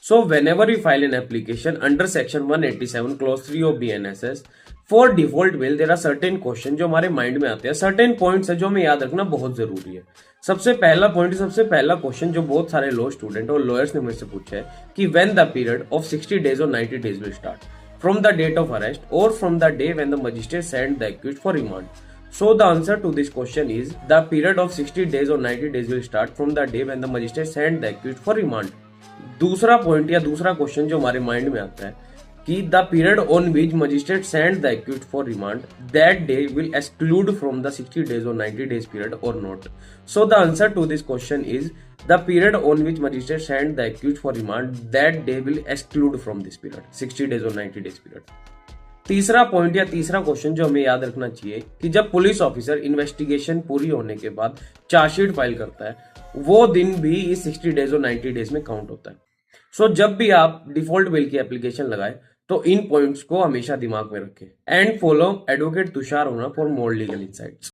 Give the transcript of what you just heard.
So whenever we file an application under section 187 clause 3 of BNSS, for default bill there are certain question जो हमारे mind में आते हैं, certain points है जो हमें याद रखना बहुत जरूरी है। सबसे पहला पॉइंट, सबसे पहला क्वेश्चन जो बहुत सारे लॉ स्टूडेंट और लॉयर्स ने मुझसे पूछा है कि when the period of 60 days और 90 days will start, from the date of arrest और from the day when the magistrate send the accused for remand. So the answer to this question is the period of 60 days or 90 days will start from the day when the magistrate sent the accused for remand. दूसरा point या दूसरा question जो हमारे mind में आता है कि the period on which magistrate send the accused for remand, that day will exclude from the 60 days और 90 डेज पीरियड और not. So the answer to this question is the period on which magistrate send the accused for remand, that day will exclude from this period, 60 days और 90 days period. तीसरा point या तीसरा question जो हमें याद रखना चाहिए कि जब पुलिस ऑफिसर इन्वेस्टिगेशन पूरी होने के बाद चार्जशीट फाइल करता है, वो दिन भी इस 60 डेज और 90 डेज में काउंट होता है। सो जब भी आप डिफॉल्ट बिल की एप्लीकेशन लगाए तो इन पॉइंट्स को हमेशा दिमाग में रखें। एंड फॉलो एडवोकेट तुषार होना फॉर मोर लीगल इनसाइट्स।